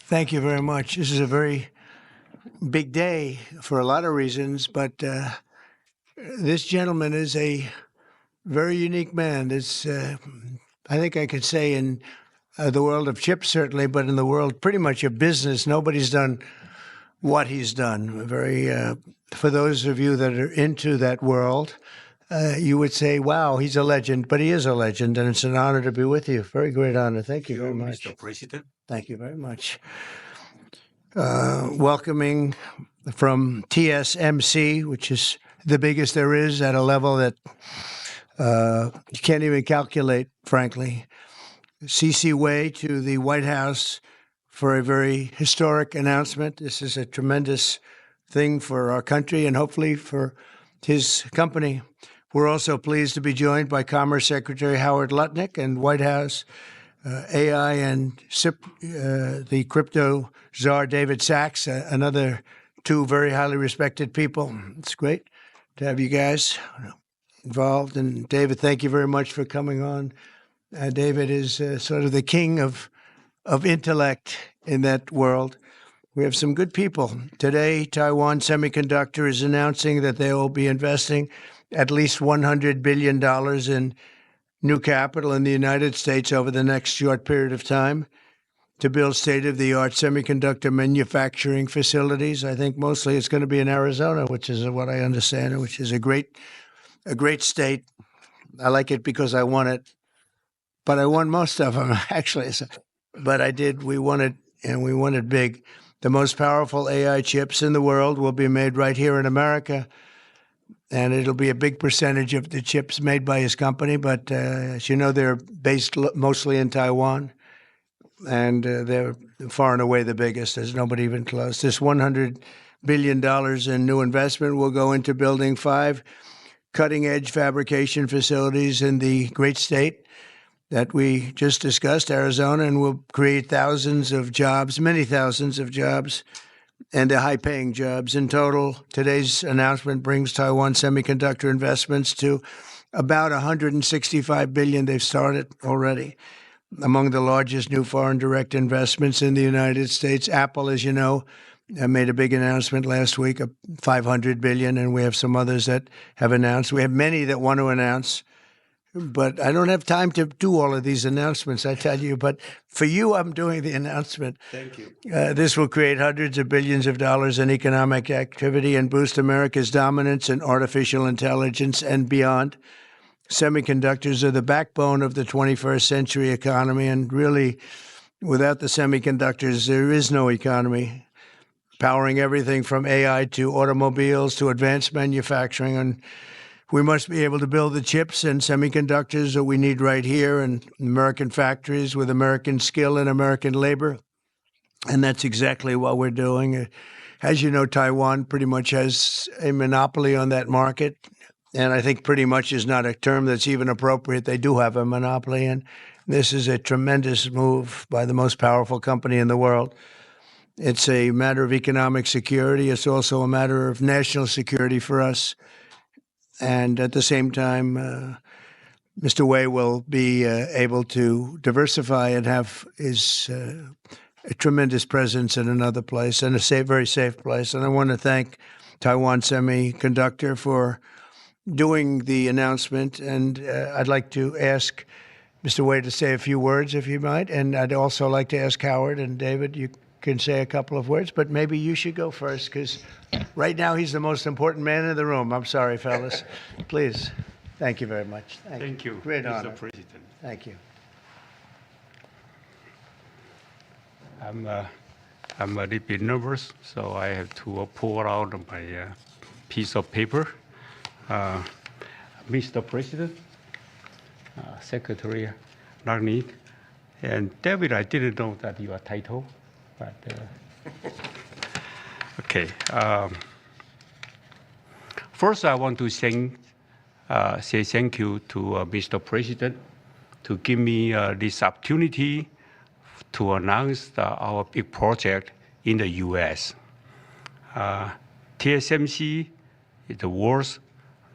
Thank you very much. This is a very big day for a lot of reasons, but this gentleman is a very unique man. I think I could say in the world of chips, certainly, but in the world pretty much of business, nobody's done what he's done. For those of you that are into that world, you would say, wow, he's a legend, but he is a legend, and it's an honor to be with you. Very great honor. Thank you very much. Mr. President. Thank you very much. Welcoming from TSMC, which is the biggest there is at a level that you can't even calculate, frankly. CC Wei to the White House for a very historic announcement. This is a tremendous thing for our country and hopefully for his company. We're also pleased to be joined by Commerce Secretary Howard Lutnick and White House AI and the crypto czar David Sachs, another two very highly respected people. It's great to have you guys involved. And David, thank you very much for coming on. David is sort of the king of intellect in that world. We have some good people. Today, Taiwan Semiconductor is announcing that they will be investing at least $100 billion in new capital in the United States over the next short period of time to build state-of-the-art semiconductor manufacturing facilities. I think mostly it's going to be in Arizona, which is what I understand, which is a great state. I like it because I won it, but I won most of them, actually. But I did. We won it, and we won it big. The most powerful AI chips in the world will be made right here in America, and it'll be a big percentage of the chips made by his company. But as you know, they're based mostly in Taiwan, and they're far and away the biggest. There's nobody even close. This $100 billion in new investment will go into building 5 cutting-edge fabrication facilities in the great state that we just discussed, Arizona, and will create thousands of jobs, many thousands of jobs, and they're high-paying jobs. In total, today's announcement brings Taiwan Semiconductor investments to about $165 billion. They've started already. Among the largest new foreign direct investments in the United States, Apple, as you know, made a big announcement last week of $500 billion, and we have some others that have announced. We have many that want to announce. But I don't have time to do all of these announcements, I tell you. But for you, I'm doing the announcement. Thank you. This will create hundreds of billions of dollars in economic activity and boost America's dominance in artificial intelligence and beyond. Semiconductors are the backbone of the 21st century economy. And really, without the semiconductors, there is no economy. Powering everything from AI to automobiles to advanced manufacturing. And we must be able to build the chips and semiconductors that we need right here in American factories with American skill and American labor. And that's exactly what we're doing. As you know, Taiwan pretty much has a monopoly on that market. And I think pretty much is not a term that's even appropriate. They do have a monopoly. And this is a tremendous move by the most powerful company in the world. It's a matter of economic security. It's also a matter of national security for us. And at the same time, Mr. Wei will be able to diversify and have a tremendous presence in another place and a very safe place. And I want to thank Taiwan Semiconductor for doing the announcement. And I'd like to ask Mr. Wei to say a few words, if you might. And I'd also like to ask Howard and David, you can say a couple of words, but maybe you should go first because right now he's the most important man in the room. I'm sorry, fellas. Please. Thank you very much. Thank you, Great Mr. honor. President. Thank you. I'm a little bit nervous, so I have to pull out my piece of paper. Mr. President, Secretary Lutnick, and David, I didn't know that your title. But, okay. First, I want to say thank you to Mr. President to give me this opportunity to announce our big project in the U.S. TSMC is the world's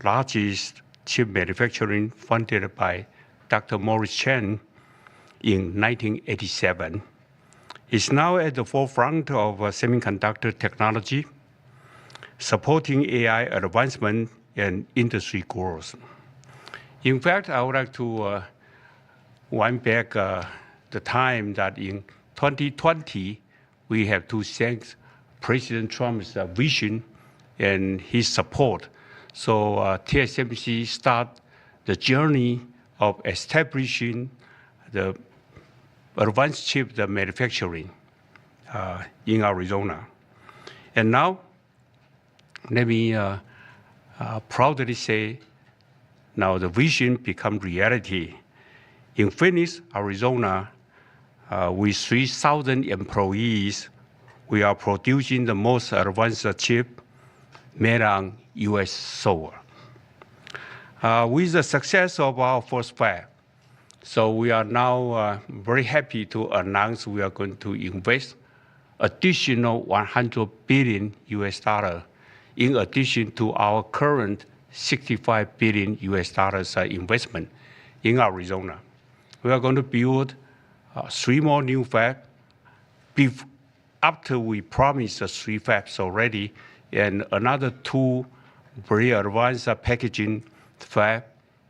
largest chip manufacturing funded by Dr. Morris Chang in 1987. is now at the forefront of semiconductor technology, supporting AI advancement and industry growth. In fact, I would like to wind back the time that in 2020, we have to thank President Trump's vision and his support. So TSMC started the journey of establishing the advanced chip manufacturing in Arizona. And now, let me proudly say, now the vision become reality. In Phoenix, Arizona, with 3,000 employees, we are producing the most advanced chip made on U.S. soil. With the success of our first fab, so we are now very happy to announce we are going to invest additional $100 billion US dollar in addition to our current $65 billion US dollars investment in Arizona. We are going to build 3 more new fabs after we promised 3 fabs already, and another 2 very advanced packaging fab,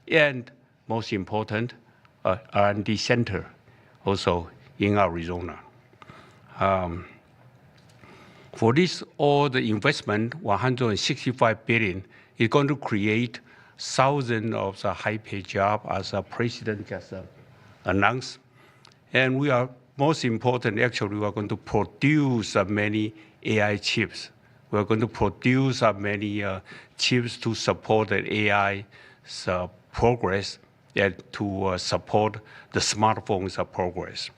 and most important, R&D center also in Arizona. For this, all the investment, $165 billion, is going to create thousands of high-paid jobs, as the president just announced. And we are, most important, actually, we are going to produce many AI chips. We are going to produce many chips to support the AI progress and to support the smartphones progress.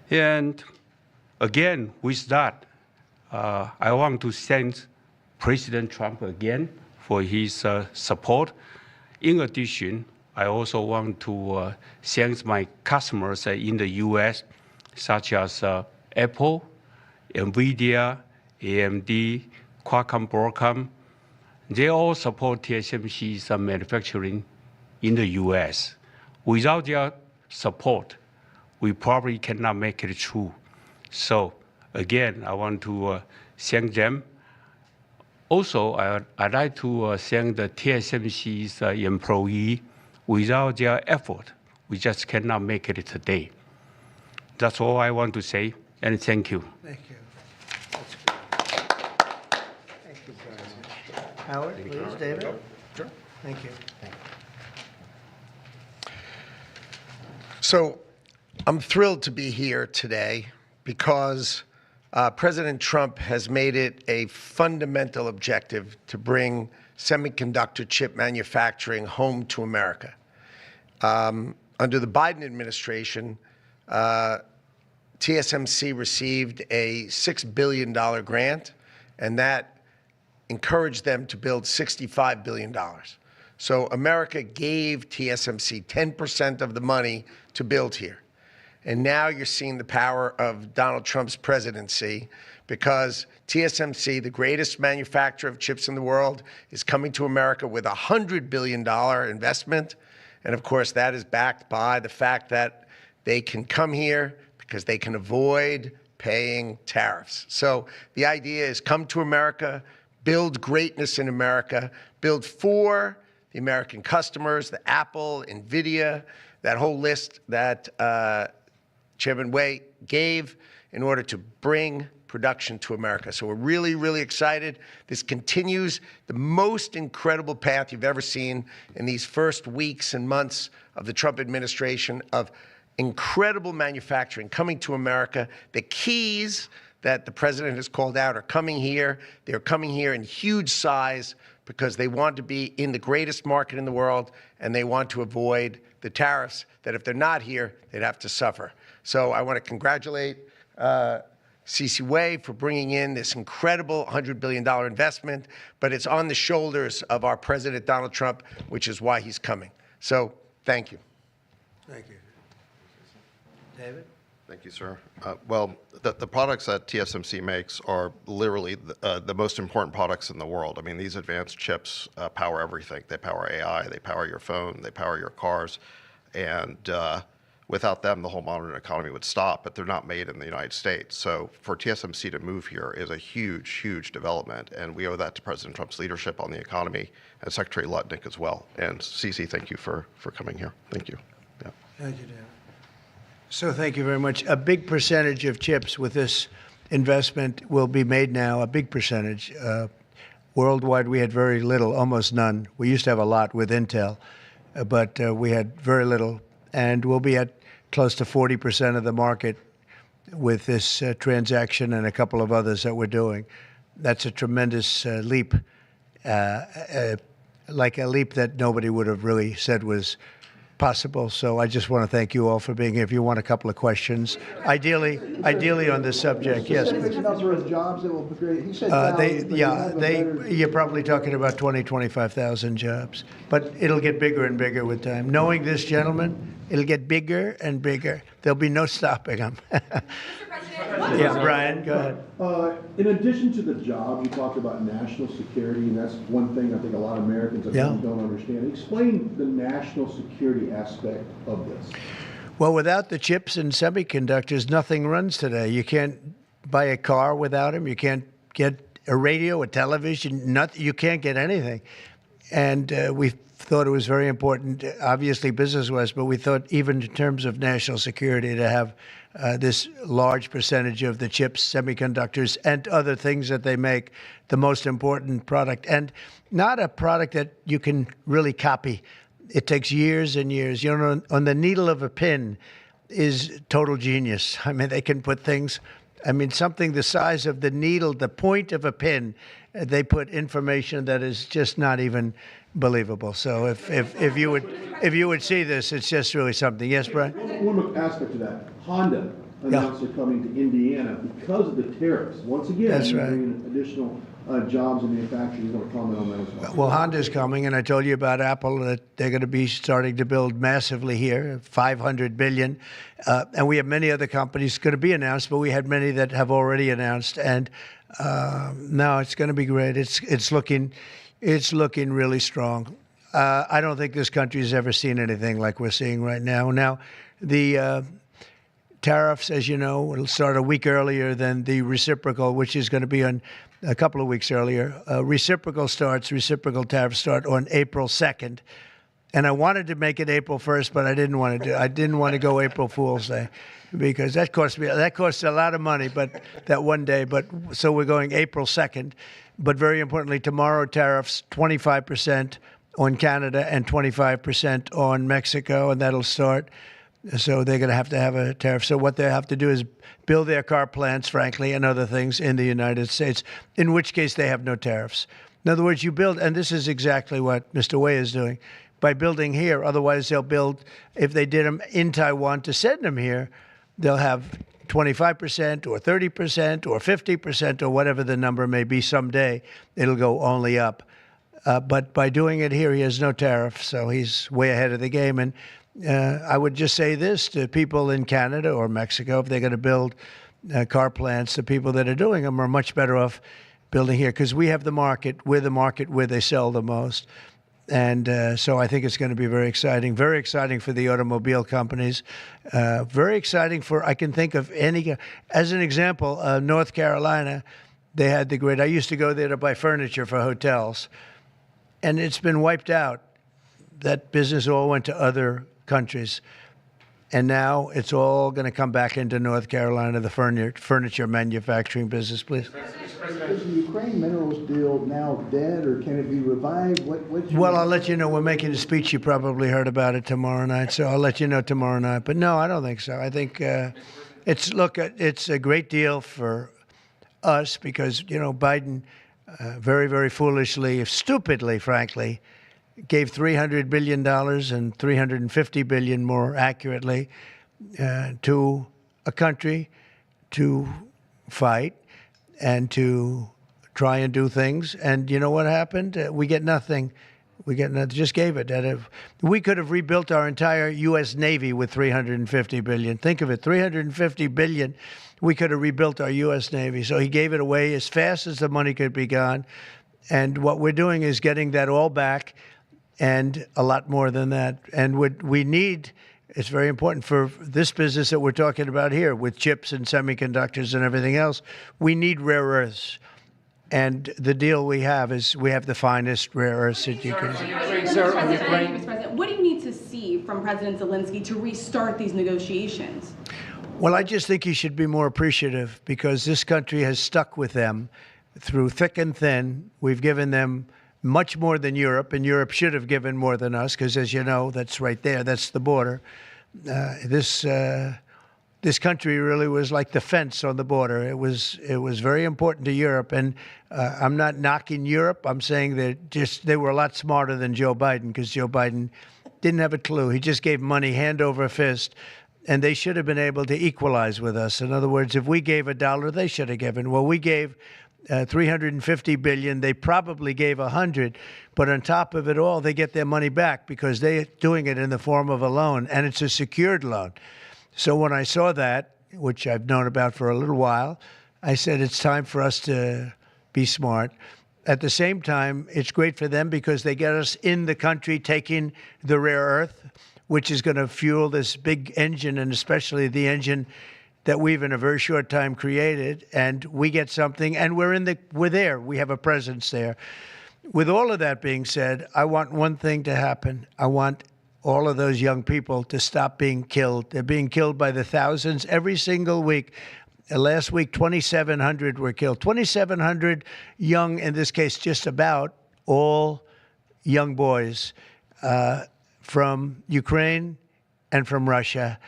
And again, with that, I want to thank President Trump again for his support. In addition, I also want to thank my customers in the U.S., such as Apple, NVIDIA, AMD, Qualcomm, Broadcom. They all support TSMC's manufacturing in the U.S. Without their support, we probably cannot make it through. So again, I want to thank them. Also, I'd like to thank the TSMC's employee. Without their effort, we just cannot make it today. That's all I want to say, and thank you. Thank you. That's good. Thank you very much. Howard, please, David. Sure. Thank you. So I'm thrilled to be here today because President Trump has made it a fundamental objective to bring semiconductor chip manufacturing home to America. Under the Biden administration, TSMC received a $6 billion grant, and that encouraged them to build $65 billion. So America gave TSMC 10% of the money to build here. And now you're seeing the power of Donald Trump's presidency, because TSMC, the greatest manufacturer of chips in the world, is coming to America with a $100 billion investment. And of course, that is backed by the fact that they can come here because they can avoid paying tariffs. So the idea is come to America, build greatness in America, build for the American customers, the Apple, NVIDIA, that whole list that Chairman Wei gave in order to bring production to America. So we're really, really excited. This continues the most incredible path you've ever seen in these first weeks and months of the Trump administration of incredible manufacturing coming to America. The keys that the president has called out are coming here. They're coming here in huge size because they want to be in the greatest market in the world, and they want to avoid the tariffs that if they're not here, they'd have to suffer. So I want to congratulate C.C. Wei for bringing in this incredible $100 billion investment, but it's on the shoulders of our President Donald Trump, which is why he's coming. So thank you. Thank you. David? Thank you, sir. Well, the products that TSMC makes are literally the most important products in the world. I mean, these advanced chips power everything. They power AI, they power your phone, they power your cars. And Without them, the whole modern economy would stop, but they're not made in the United States. So for TSMC to move here is a huge, huge development, and we owe that to President Trump's leadership on the economy and Secretary Lutnick as well. And Cece, thank you for coming here. Thank you. Yeah. Thank you, Dan. So thank you very much. A big percentage of chips with this investment will be made now, a big percentage. Worldwide, we had very little, almost none. We used to have a lot with Intel, but we had very little. And we'll be at close to 40% of the market with this transaction and a couple of others that we're doing. That's a tremendous leap, like a leap that nobody would have really said was possible. So I just want to thank you all for being here. If you want a couple of questions, ideally on this subject, yes. Specific number of jobs that will be created. He said thousands, but you have a better- You're probably talking about 25,000 jobs, but it'll get bigger and bigger with time. Knowing this gentleman, it'll get bigger and bigger. There'll be no stopping him. Yeah, Brian, go ahead. In addition to the job, you talked about national security, and that's one thing I think a lot of Americans don't understand. Explain the national security aspect of this. Well, without the chips and semiconductors, nothing runs today. You can't buy a car without them. You can't get a radio, a television, you can't get anything. And we thought it was very important, obviously business-wise, but we thought even in terms of national security to have this large percentage of the chips, semiconductors, and other things that they make, the most important product. And not a product that you can really copy. It takes years and years. You know, on the needle of a pin is total genius. I mean, they can put things, something the size of the needle, the point of a pin, they put information that is just not even believable. So if you would see this, it's just really something. Yes, Brian? One aspect to that, Honda announced they're coming to Indiana because of the tariffs. Once again, That's right. bringing additional jobs in manufacturing. You want to comment on that as well? Well, Honda's coming, and I told you about Apple, that they're going to be starting to build massively here, $500 billion. And we have many other companies going to be announced, but we had many that have already announced. And no, it's going to be great. It's looking really strong. I don't think this country has ever seen anything like we're seeing right now. Now, the tariffs, as you know, will start a week earlier than the reciprocal, which is going to be on a couple of weeks earlier. Reciprocal tariffs start on April 2nd. And I wanted to make it April 1st, but I didn't want to go April Fool's Day, because that costs a lot of money, but that one day. But so we're going April 2nd. But very importantly, tomorrow tariffs 25% on Canada and 25% on Mexico, and that'll start. So they're going to have a tariff. So what they have to do is build their car plants, frankly, and other things in the United States, in which case they have no tariffs. In other words, you build, and this is exactly what Mr. Wei is doing, by building here. Otherwise, they'll build, if they did them in Taiwan to send them here, they'll have 25% or 30% or 50% or whatever the number may be someday. It'll go only up. But by doing it here, he has no tariff, so he's way ahead of the game. And I would just say this to people in Canada or Mexico: if they're going to build car plants, the people that are doing them are much better off building here, because we have the market. We're the market where they sell the most. And so I think it's going to be very exciting for the automobile companies, very exciting for, I can think of any, as an example, North Carolina, they had the great, I used to go there to buy furniture for hotels, and it's been wiped out. That business all went to other countries. And now it's all going to come back into North Carolina, the furniture manufacturing business, please. Is the Ukraine minerals deal now dead, or can it be revived? Well, I'll let you know. We're making a speech. You probably heard about it tomorrow night, so I'll let you know tomorrow night. But no, I don't think so. I think it's a great deal for us because, Biden very, very foolishly, stupidly, frankly, gave $300 billion and $350 billion more accurately to a country to fight and to try and do things. And you know what happened? We get nothing. Just gave it. We could have rebuilt our entire U.S. Navy with $350 billion. Think of it, $350 billion. We could have rebuilt our U.S. Navy. So he gave it away as fast as the money could be gone. And what we're doing is getting that all back, and a lot more than that. And we need It's very important for this business that we're talking about here with chips and semiconductors and everything else. We need rare earths. And the deal we have is we have the finest rare earths that you can. Sir, on Ukraine. Mr. President, what do you need to see from President Zelensky to restart these negotiations? Well, I just think he should be more appreciative because this country has stuck with them through thick and thin. We've given them much more than Europe, and Europe should have given more than us because, as you know, that's right there. That's the border. This country really was like the fence on the border. It was very important to Europe, and I'm not knocking Europe. I'm saying that they were a lot smarter than Joe Biden because Joe Biden didn't have a clue. He just gave money hand over fist, and they should have been able to equalize with us. In other words, if we gave $1, they should have given. Well, we gave $350 billion. They probably gave $100, but on top of it all, they get their money back because they're doing it in the form of a loan, and it's a secured loan. So when I saw that, which I've known about for a little while, I said it's time for us to be smart. At the same time, it's great for them because they get us in the country taking the rare earth, which is going to fuel this big engine, and especially the engine that we've in a very short time created, and we get something, and we're there. We have a presence there. With all of that being said, I want one thing to happen. I want all of those young people to stop being killed. They're being killed by the thousands every single week. Last week, 2,700 were killed. 2,700 young, in this case, just about all young boys from Ukraine and from Russia.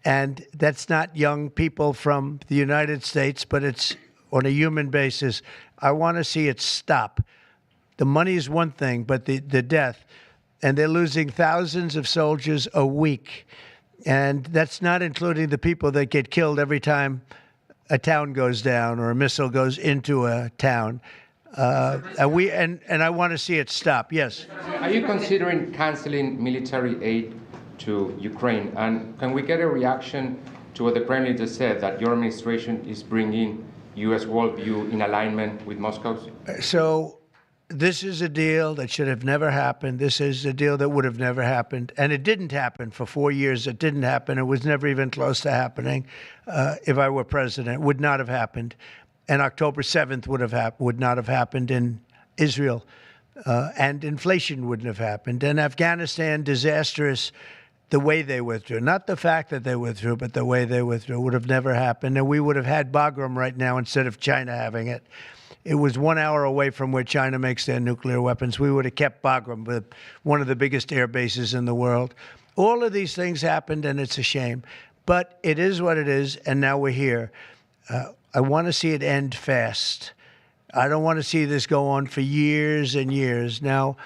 And that's not young people from the United States, but it's on a human basis. I want to see it stop. The money is one thing, but the death. And they're losing thousands of soldiers a week. And that's not including the people that get killed every time a town goes down or a missile goes into a town. And I want to see it stop. Yes. Are you considering canceling military aid to Ukraine? And can we get a reaction to what the Premier just said, that your administration is bringing U.S. worldview in alignment with Moscow's? So this is a deal that should have never happened. This is a deal that would have never happened. And it didn't happen for 4 years. It didn't happen. It was never even close to happening. If I were president, it would not have happened. And October 7th would not have happened in Israel. And inflation wouldn't have happened. And Afghanistan, disastrous. The way they withdrew, not the fact that they withdrew, but the way they withdrew would have never happened. And we would have had Bagram right now instead of China having it. It was 1 hour away from where China makes their nuclear weapons. We would have kept Bagram with one of the biggest air bases in the world. All of these things happened, and it's a shame. But it is what it is, and now we're here. I want to see it end fast. I don't want to see this go on for years and years. Now,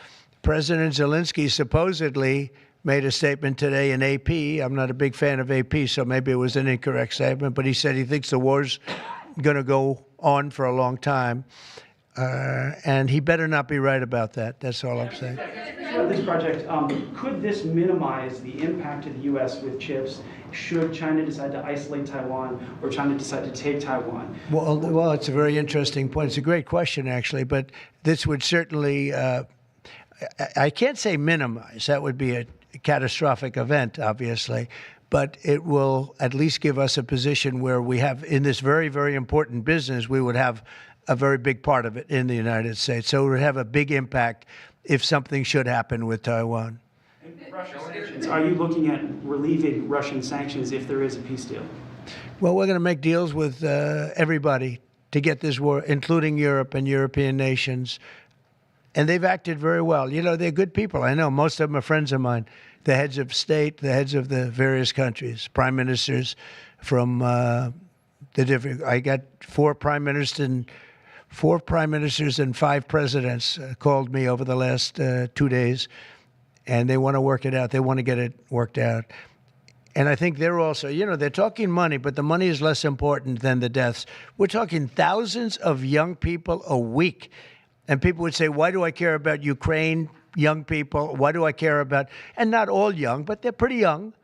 President Zelensky supposedly made a statement today in AP. I'm not a big fan of AP, so maybe it was an incorrect statement, but he said he thinks the war's going to go on for a long time. And he better not be right about that. That's all I'm saying. This project, could this minimize the impact to the U.S. with chips should China decide to isolate Taiwan or China decide to take Taiwan? Well, it's a very interesting point. It's a great question, actually, but this would certainly, I can't say minimize. That would be a catastrophic event, obviously, but it will at least give us a position where we have, in this very, very important business, we would have a very big part of it in the United States. So it would have a big impact if something should happen with Taiwan. Are you looking at relieving Russian sanctions if there is a peace deal? Well, we're going to make deals with everybody to get this war, including Europe and European nations. And they've acted very well. You know, they're good people. I know most of them are friends of mine, the heads of state, the heads of the various countries, prime ministers from the different. I got four prime ministers and 5 presidents called me over the last 2 days, and they want to work it out. They want to get it worked out. And I think they're also, you know, they're talking money, but the money is less important than the deaths. We're talking thousands of young people a week. And people would say, why do I care about Ukraine, young people? Why do I care about, and not all young, but they're pretty young.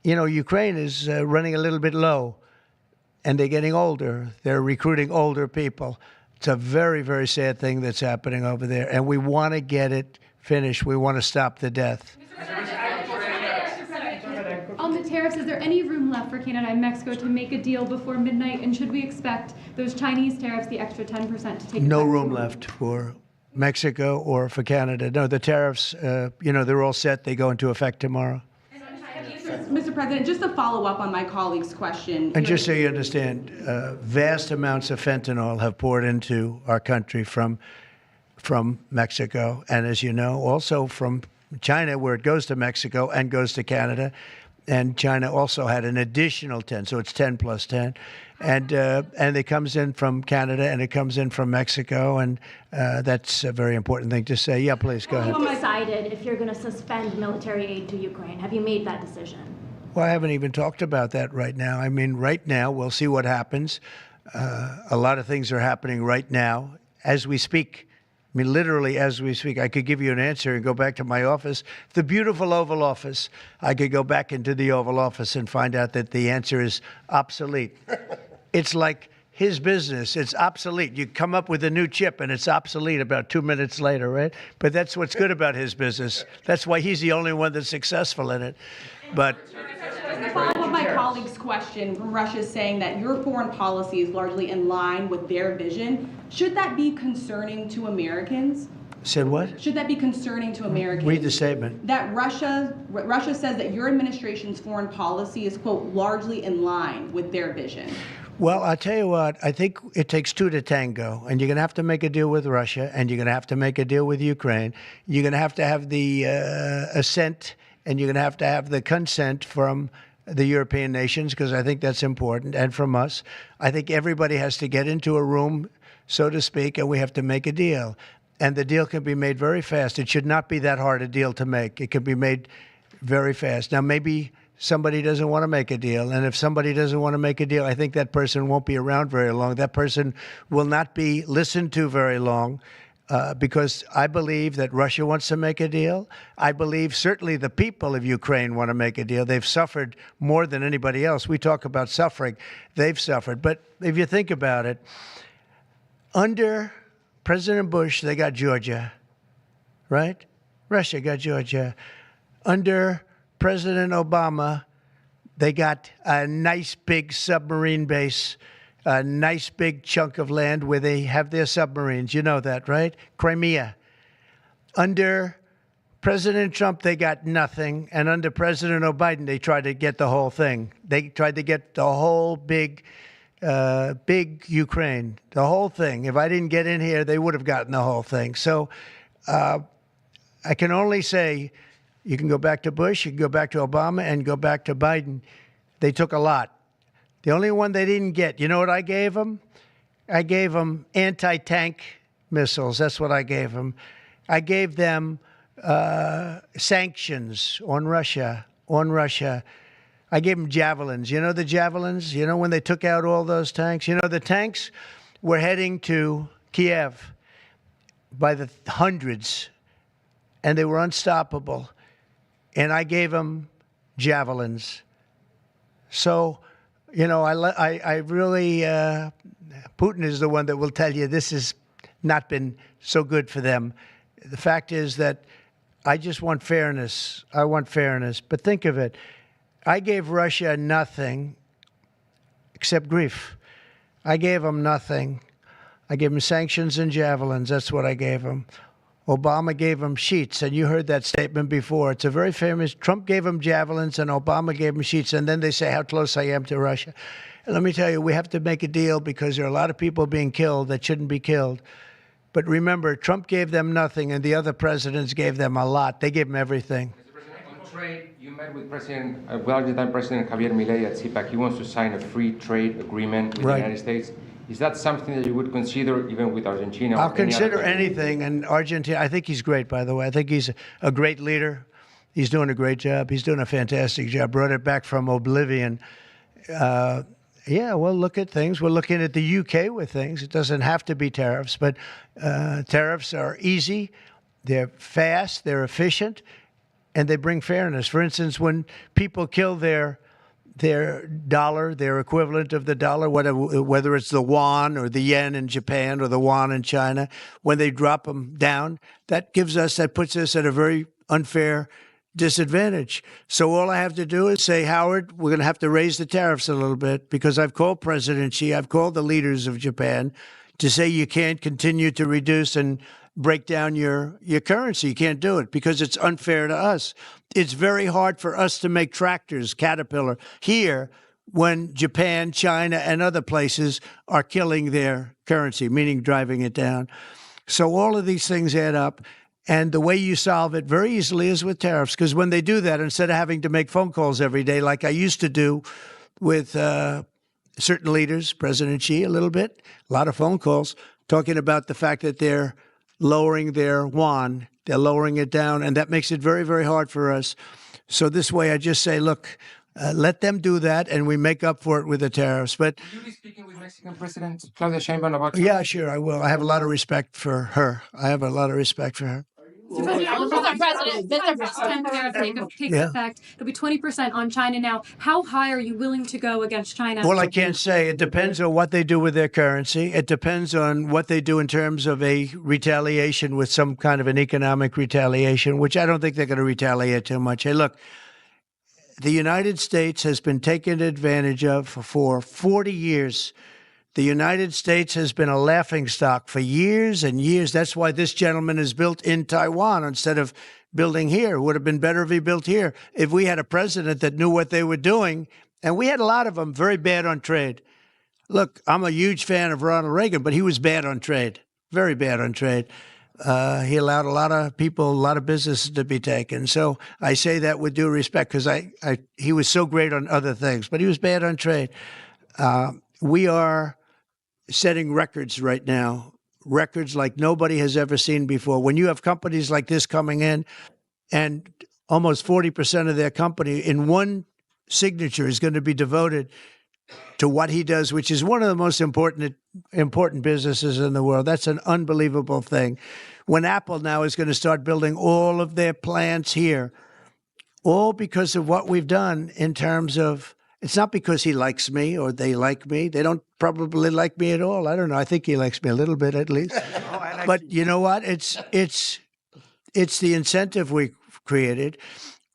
You know, Ukraine is running a little bit low, and they're getting older. They're recruiting older people. It's a very, very sad thing that's happening over there, and we want to get it finished. We want to stop the death. tariffs, is there any room left for Canada and Mexico to make a deal before midnight? And should we expect those Chinese tariffs, the extra 10%, to take No effect? room left for Mexico or for Canada. No, the tariffs, they're all set. They go into effect tomorrow. Mr. President, just to follow up on my colleague's question. And just so you understand, vast amounts of fentanyl have poured into our country from Mexico, and as you know, also from China, where it goes to Mexico and goes to Canada. And China also had an additional 10, so it's 10 plus 10. And it comes in from Canada and it comes in from Mexico, and that's a very important thing to say. Yeah, please, go ahead. Have you decided if you're going to suspend military aid to Ukraine? Have you made that decision? Well, I haven't even talked about that right now. I mean, right now, we'll see what happens. A lot of things are happening right now as we speak. I mean, literally as we speak. I could give you an answer and go back to my office, the beautiful Oval Office. I could go back into the Oval Office and find out that the answer is obsolete. It's like his business. It's obsolete. You come up with a new chip and it's obsolete about 2 minutes later, right? But that's what's good about his business. That's why he's the only one that's successful in it. But to follow up on my colleague's question, from Russia saying that your foreign policy is largely in line with their vision, should that be concerning to Americans? said what? Should that be concerning to Americans? Read the statement. That Russia says that your administration's foreign policy is, quote, largely in line with their vision. Well, I'll tell you what, I think it takes two to tango, and you're going to have to make a deal with Russia, and you're going to have to make a deal with Ukraine. You're going to have the assent, and you're going to have the consent from the European nations, because I think that's important, and from us. I think everybody has to get into a room, so to speak, and we have to make a deal. And the deal can be made very fast. It should not be that hard a deal to make. It can be made very fast. Now, maybe somebody doesn't want to make a deal. And if somebody doesn't want to make a deal, I think that person won't be around very long. That person will not be listened to very long because I believe that Russia wants to make a deal. I believe certainly the people of Ukraine want to make a deal. They've suffered more than anybody else. We talk about suffering. They've suffered. But if you think about it, under President Bush, they got Georgia, right? Russia got Georgia. Under President Obama, they got a nice big submarine base, a nice big chunk of land where they have their submarines. You know that, right? Crimea. Under President Trump, they got nothing. And under President Biden, they tried to get the whole thing. They tried to get the whole big Ukraine, the whole thing. If I didn't get in here, they would have gotten the whole thing. So I can only say, you can go back to Bush, you can go back to Obama, and go back to Biden. They took a lot. The only one they didn't get, you know what I gave them? I gave them anti-tank missiles. That's what I gave them. I gave them sanctions on Russia. I gave them javelins. You know the javelins? You know when they took out all those tanks? You know the tanks were heading to Kiev by the hundreds, and they were unstoppable. And I gave them javelins. So, you know, I really, Putin is the one that will tell you this has not been so good for them. The fact is that I just want fairness. I want fairness. But think of it. I gave Russia nothing except grief. I gave them nothing. I gave them sanctions and javelins. That's what I gave them. Obama gave them sheets, and you heard that statement before. It's a very famous. Trump gave them javelins, and Obama gave them sheets, and then they say how close I am to Russia. And let me tell you, we have to make a deal because there are a lot of people being killed that shouldn't be killed. But remember, Trump gave them nothing, and the other presidents gave them a lot. They gave them everything. Mr. President, on trade, you met with Argentine President Javier Milei at CPAC. He wants to sign a free trade agreement with the United States. Is that something that you would consider even with Argentina? I'll consider anything. And Argentina, I think he's great, by the way. I think he's a great leader. He's doing a great job. He's doing a fantastic job. Brought it back from oblivion. Yeah, we'll look at things. We're looking at the UK with things. It doesn't have to be tariffs, but tariffs are easy. They're fast. They're efficient. And they bring fairness. For instance, when people kill their dollar, their equivalent of the dollar, whether it's the yuan or the yen in Japan or the yuan in China, when they drop them down, that puts us at a very unfair disadvantage. So all I have to do is say, Howard, we're going to have to raise the tariffs a little bit because I've called President Xi, I've called the leaders of Japan to say you can't continue to reduce and break down your currency. You can't do it because it's unfair to us. It's very hard for us to make tractors, Caterpillar, here when Japan, China, and other places are killing their currency, meaning driving it down. So all of these things add up. And the way you solve it very easily is with tariffs, because when they do that, instead of having to make phone calls every day like I used to do with certain leaders, President Xi a little bit, a lot of phone calls, talking about the fact that they're lowering their yuan, they're lowering it down, and that makes it very, very hard for us. So this way I just say, look, let them do that, and we make up for it with the tariffs. But Will you be speaking with Mexican President Claudia Sheinbaum about yeah, sure, I will. I have a lot of respect for her. Mr. President, takes effect. It'll be 20% on China now. How high are you willing to go against China? Well, I can't say. It depends on what they do with their currency. It depends on what they do in terms of a retaliation with some kind of an economic retaliation, which I don't think they're going to retaliate too much. Hey, look, the United States has been taken advantage of for 40 years. The United States has been a laughingstock for years and years. That's why this gentleman is built in Taiwan instead of building here. It would have been better if he built here. If we had a president that knew what they were doing, and we had a lot of them very bad on trade. Look, I'm a huge fan of Ronald Reagan, but he was bad on trade, very bad on trade. He allowed a lot of people, a lot of businesses to be taken. So I say that with due respect because he was so great on other things, but he was bad on trade. We are setting records right now, records like nobody has ever seen before. When you have companies like this coming in and almost 40% of their company in one signature is going to be devoted to what he does, which is one of the most important businesses in the world. That's an unbelievable thing. When Apple now is going to start building all of their plants here, all because of what we've done in terms of, it's not because he likes me or they like me. They don't probably like me at all. I don't know. I think he likes me a little bit at least. But you know what? It's the incentive we created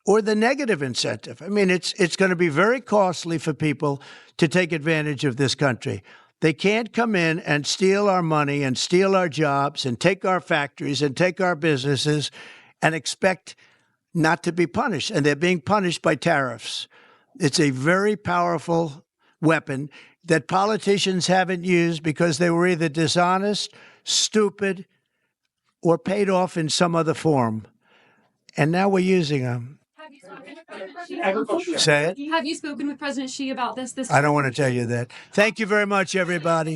or the negative incentive. I mean, it's going to be very costly for people to take advantage of this country. They can't come in and steal our money and steal our jobs and take our factories and take our businesses and expect not to be punished. And they're being punished by tariffs. It's a very powerful weapon that politicians haven't used because they were either dishonest, stupid, or paid off in some other form. And now we're using them. Say it. Have you spoken with President Xi about this? I don't want to tell you that. Thank you very much, everybody.